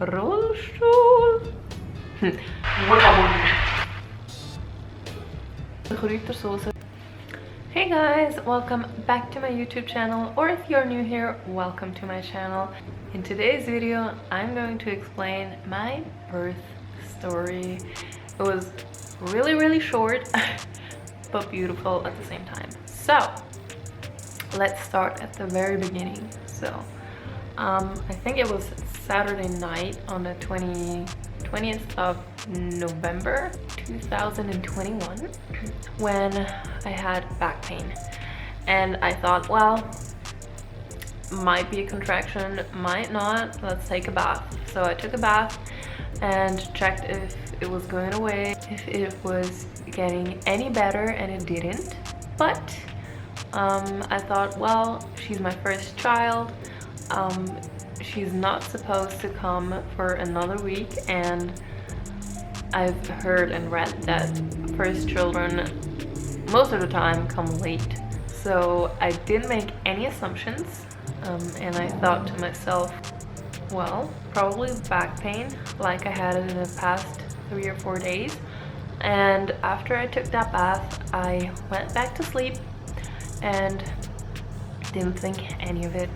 rullstol. Hey guys, welcome back to my YouTube channel, or if you're new here, welcome to my channel. In today's video, I'm going to explain my birth story. It was really short, but beautiful at the same time. So, let's start at the very beginning. So, I think it was Saturday night on the 20th of November 2021 when I had back pain, and I thought, well, might be a contraction, might not, let's take a bath. So I took a bath and checked if it was going away, if it was getting any better, and it didn't. But I thought, well, she's my first child, she's not supposed to come for another week, and I've heard and read that first children most of the time come late. So I didn't make any assumptions, and I thought to myself, well, probably back pain like I had it in the past 3 or 4 days. And after I took that bath, I went back to sleep and didn't think any of it.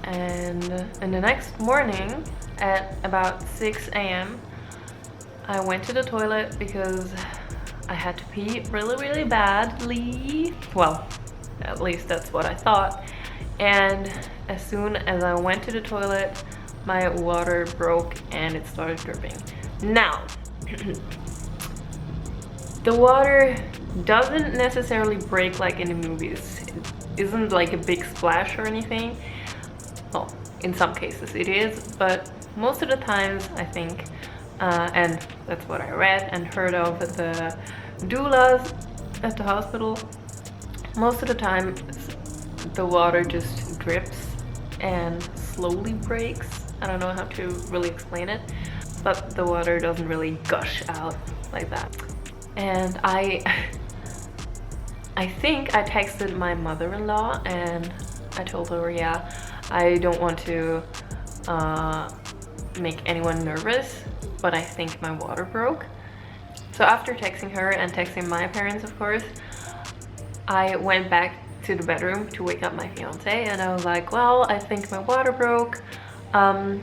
And in the next morning at about 6 a.m. I went to the toilet because I had to pee really badly. Well, at least that's what I thought. And as soon as I went to the toilet, my water broke and it started dripping. Now, the water doesn't necessarily break like in the movies. It isn't like a big splash or anything. Well, in some cases it is, but most of the times I think, and that's what I read and heard of the doulas at the hospital, most of the time the water just drips and slowly breaks. I don't know how to really explain it, but the water doesn't really gush out like that. And I think I texted my mother-in-law and I told her, yeah, I don't want to make anyone nervous, but I think my water broke. So after texting her and texting my parents, of course, I went back to the bedroom to wake up my fiance, and I was like, well, I think my water broke. I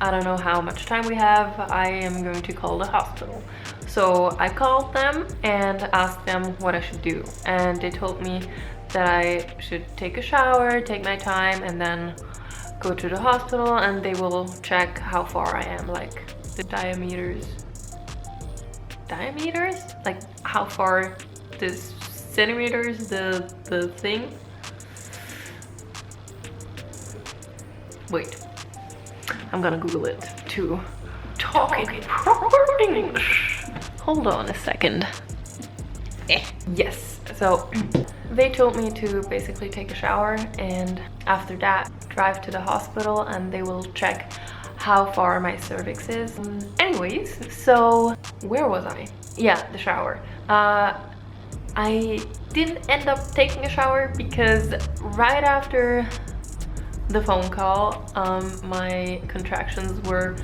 don't know how much time we have. I am going to call the hospital. So I called them and asked them what I should do, and they told me that I should take a shower, take my time, and then go to the hospital, and they will check how far I am, like the diameters, like how far the centimeters, the thing. Wait, I'm gonna Google it to talk in proper English. Hold on a second. Yes, so they told me to basically take a shower, and after that drive to the hospital, and they will check how far my cervix is. Anyways, so where was I? Yeah, the shower. I didn't end up taking a shower because right after the phone call, my contractions were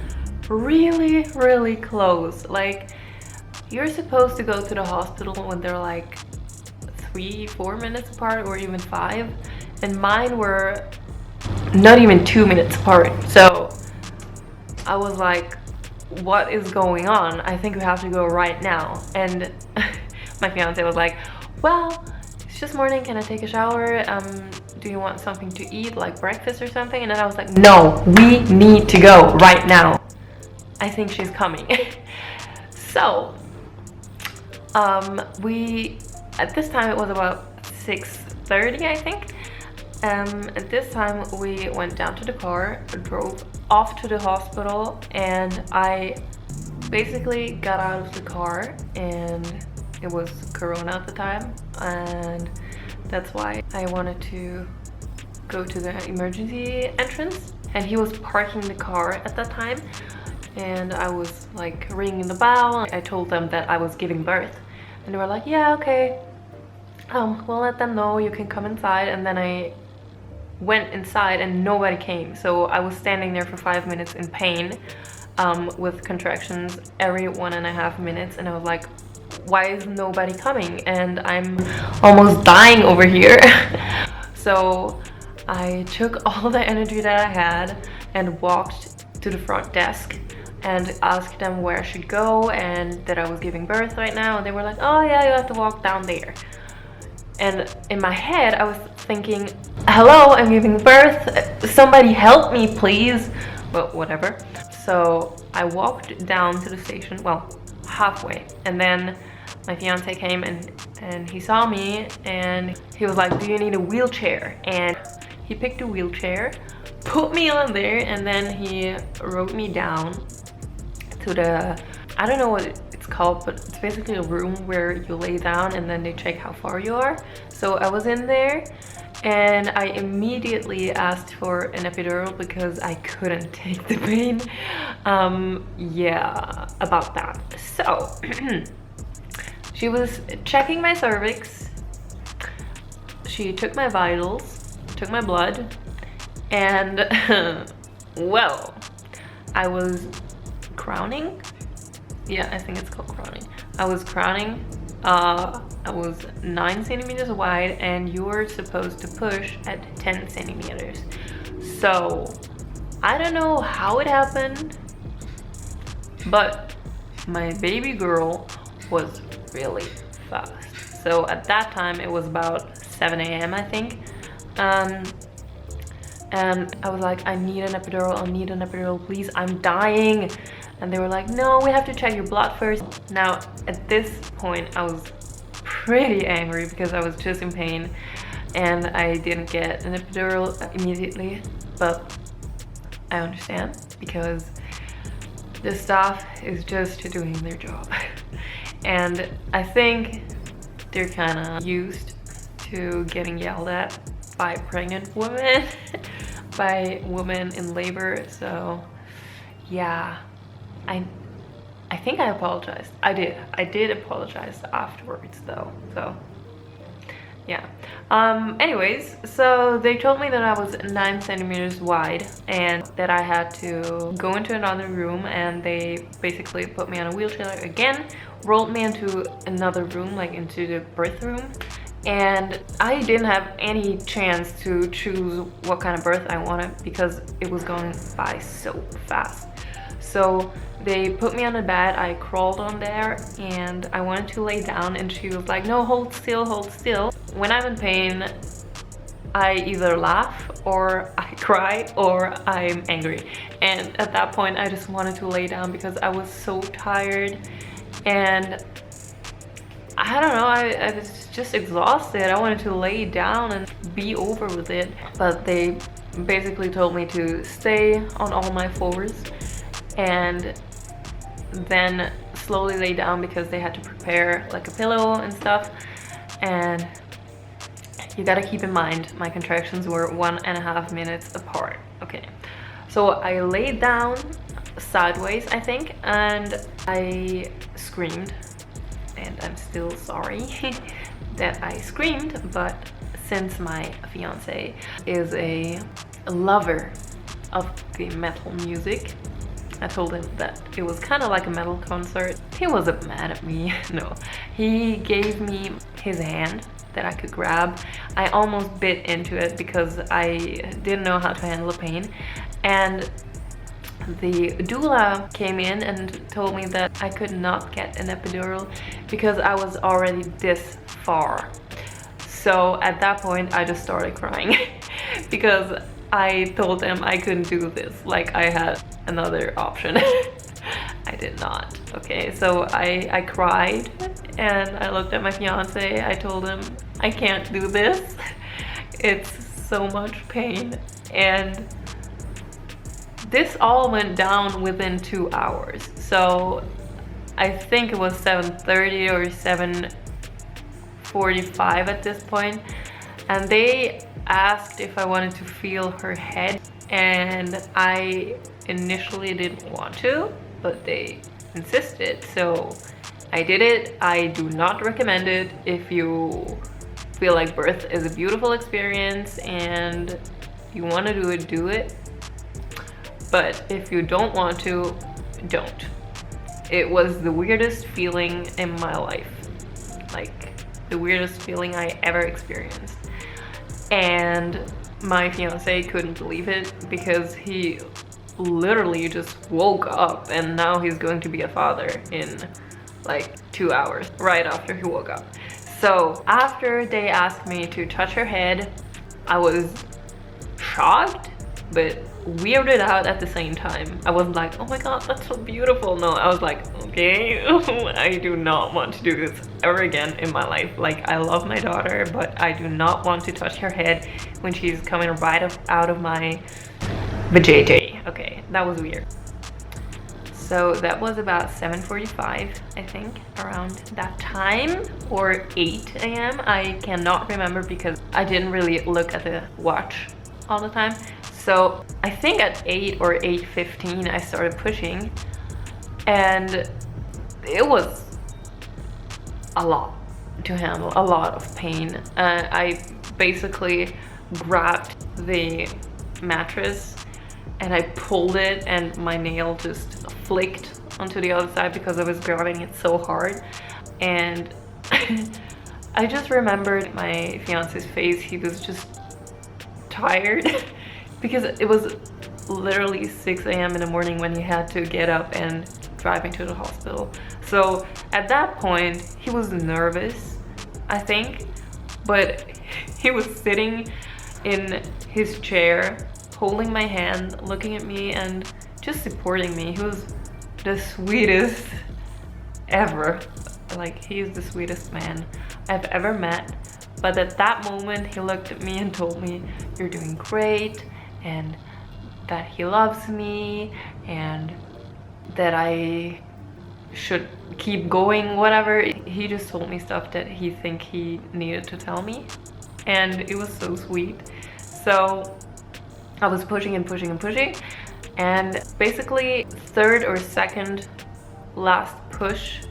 really close. Like, you're supposed to go to the hospital when they're like 3-4 minutes apart, or even 5, and mine were not even 2 minutes apart. So I was like, what is going on? I think we have to go right now. And my fiance was like, well, it's just morning, can I take a shower? Do you want something to eat, like breakfast or something? And then I was like, no, we need to go right now. I think she's coming. So we, at this time it was about 6:30, I think. At this time we went down to the car, drove off to the hospital, and I basically got out of the car, and it was Corona at the time, and that's why I wanted to go to the emergency entrance. And he was parking the car at that time, and I was like ringing the bell. I told them that I was giving birth, and they were like, yeah, okay, we'll let them know, you can come inside. And then I went inside and nobody came. So I was standing there for 5 minutes in pain, with contractions every 1.5 minutes, and I was like, why is nobody coming? And I'm almost dying over here. So I took all the energy that I had and walked to the front desk and asked them where I should go and that I was giving birth right now, and they were like, oh yeah, you have to walk down there. And in my head I was thinking, hello, I'm giving birth, somebody help me please. But whatever. So I walked down to the station, well, halfway, and then my fiance came and he saw me and he was like, do you need a wheelchair? And he picked a wheelchair, put me on there, and then he rode me down to the, I don't know what it's called, but it's basically a room where you lay down and then they check how far you are. So I was in there and I immediately asked for an epidural because I couldn't take the pain. Yeah, about that. So she was checking my cervix, she took my vitals, took my blood, and well, I was crowning. Yeah, I think it's called crowning. I was crowning. I was 9 centimeters wide, and you were supposed to push at 10 centimeters. So I don't know how it happened, but my baby girl was really fast. So at that time it was about 7 a.m. I think. And I was like, I need an epidural, please, I'm dying. And they were like, no, we have to check your blood first. Now at this point I was pretty angry because I was just in pain and I didn't get an epidural immediately, but I understand because the staff is just doing their job. And I think they're kind of used to getting yelled at by pregnant women, by women in labor. So yeah, I think I apologized. I did apologize afterwards though. So yeah. Anyways, so they told me that I was 9 centimeters wide and that I had to go into another room, and they basically put me on a wheelchair again, rolled me into another room, like into the birth room, and I didn't have any chance to choose what kind of birth I wanted because it was going by so fast. So they put me on a bed, I crawled on there, and I wanted to lay down, and she was like, no, hold still, hold still. When I'm in pain, I either laugh or I cry or I'm angry. And at that point I just wanted to lay down because I was so tired, and I don't know, I was just exhausted. I wanted to lay down and be over with it. But they basically told me to stay on all my fours and then slowly lay down because they had to prepare like a pillow and stuff. And you gotta keep in mind my contractions were 1.5 minutes apart. Okay, so I laid down sideways, I think, and I screamed, and I'm still sorry that I screamed. But since my fiance is a lover of the metal music, I told him that it was kind of like a metal concert. He wasn't mad at me, no. He gave me his hand that I could grab. I almost bit into it because I didn't know how to handle the pain. And the doula came in and told me that I could not get an epidural because I was already this far. So at that point I just started crying because I told them I couldn't do this, like I had another option. I did not. Okay, so I cried and I looked at my fiance. I told him I can't do this. It's so much pain. And this all went down within 2 hours. So I think it was 7:30 or 7:45 at this point. And they asked if I wanted to feel her head, and I initially didn't want to, but they insisted, so I did it. I do not recommend it if you feel like birth is a beautiful experience and If you want to do it. But if you don't want to, don't. It was the weirdest feeling in my life. Like, the weirdest feeling I ever experienced. And my fiance couldn't believe it because he literally just woke up and now he's going to be a father in like 2 hours right after he woke up. So after they asked me to touch her head, I was shocked but weirded out at the same time. I wasn't like, oh my god, that's so beautiful. No, I was like, okay, I do not want to do this ever again in my life. Like, I love my daughter, but I do not want to touch her head when she's coming right out of my vajayjay. Okay, that was weird. So that was about 7:45, I think, around that time, or 8 a.m. I cannot remember because I didn't really look at the watch all the time. So I think at 8 or 8:15 I started pushing, and it was a lot to handle, a lot of pain. I basically grabbed the mattress and I pulled it and my nail just flicked onto the other side because I was grabbing it so hard. And I just remembered my fiance's face. He was just tired because it was literally 6 a.m. in the morning when he had to get up and drive me to the hospital. So at that point he was nervous, I think, but he was sitting in his chair holding my hand, looking at me and just supporting me. He was the sweetest ever. Like, he's the sweetest man I've ever met. But at that moment he looked at me and told me, you're doing great, and that he loves me and that I should keep going, whatever. He just told me stuff that he think he needed to tell me, and it was so sweet. So I was pushing and pushing and pushing, and basically third or second last push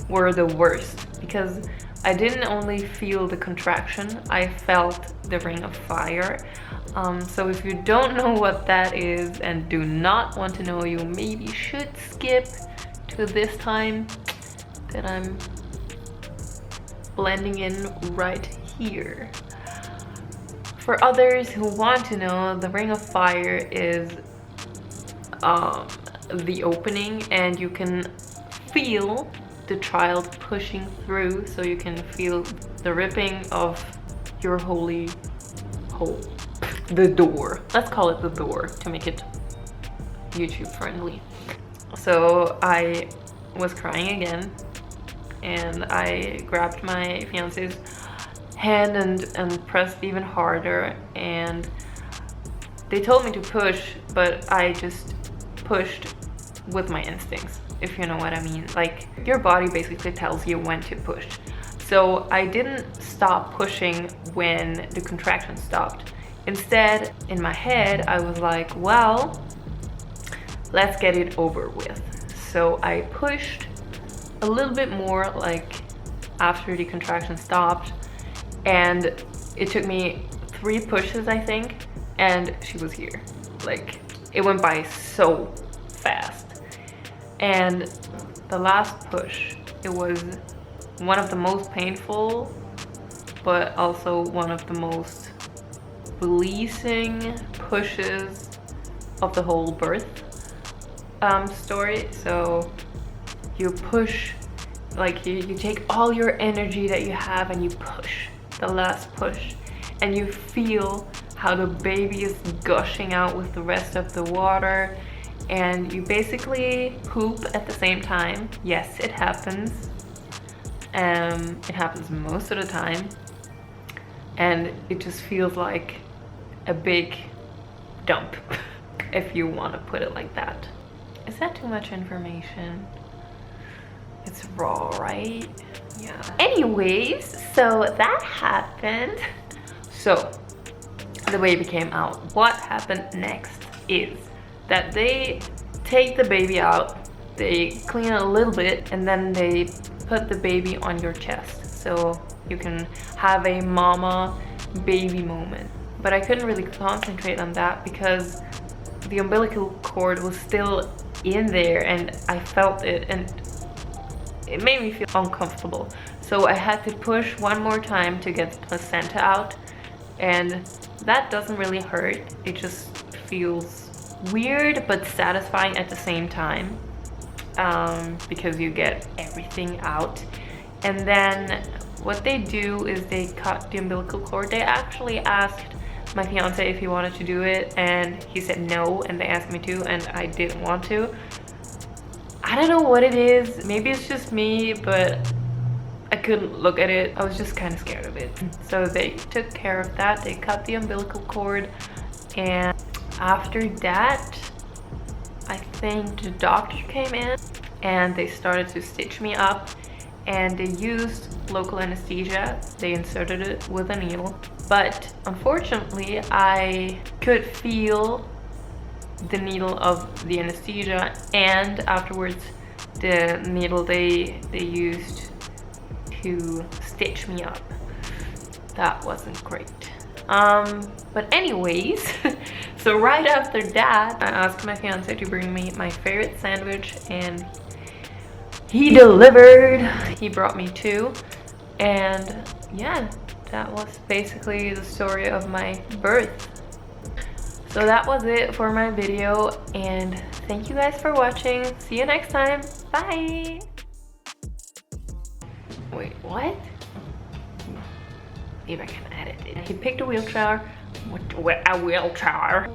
were the worst because I didn't only feel the contraction, I felt the ring of fire. So if you don't know what that is and do not want to know, you maybe should skip to this time that I'm blending in right here. For others who want to know, the ring of fire is the opening, and you can feel the child pushing through, so you can feel the ripping of your holy hole. The door. Let's call it the door to make it YouTube friendly. So I was crying again, and I grabbed my fiance's hand and pressed even harder, and they told me to push, but I just pushed with my instincts, if you know what I mean. Like, your body basically tells you when to push. So I didn't stop pushing when the contraction stopped. Instead, in my head, I was like, well, let's get it over with. So I pushed a little bit more, like, after the contraction stopped, and it took me 3 pushes, I think, and she was here. Like, it went by so fast. And the last push, it was one of the most painful, but also one of the most releasing pushes of the whole birth story. So you push, like, you take all your energy that you have and you push the last push, and you feel how the baby is gushing out with the rest of the water, and you basically poop at the same time. Yes, it happens. It happens most of the time, and it just feels like a big dump, if you want to put it like that. Is that too much information? It's raw, right? Yeah. Anyways, so that happened. So the baby came out. What happened next is that they take the baby out, they clean it a little bit, and then they put the baby on your chest so you can have a mama baby moment. but I couldn't really concentrate on that because the umbilical cord was still in there and I felt it and it made me feel uncomfortable. So I had to push one more time to get the placenta out, and that doesn't really hurt. It just feels weird but satisfying at the same time, because you get everything out. And then what they do is they cut the umbilical cord. They actually asked my fiance if he wanted to do it, and he said no, and they asked me to, and I didn't want to. I don't know what it is. Maybe it's just me, but I couldn't look at it. I was just kind of scared of it. So they took care of that. They cut the umbilical cord, and after that, I think the doctor came in and they started to stitch me up, and they used local anesthesia. They inserted it with a needle, but unfortunately I could feel the needle of the anesthesia, and afterwards the needle they used to stitch me up. That wasn't great. But anyways, so right after that I asked my fiance to bring me my favorite sandwich, and he delivered. He brought me two, and yeah, that was basically the story of my birth. So that was it for my video, and thank you guys for watching. See you next time. Bye. Wait, what? Maybe I can edit it. He picked a wheelchair. A wheelchair.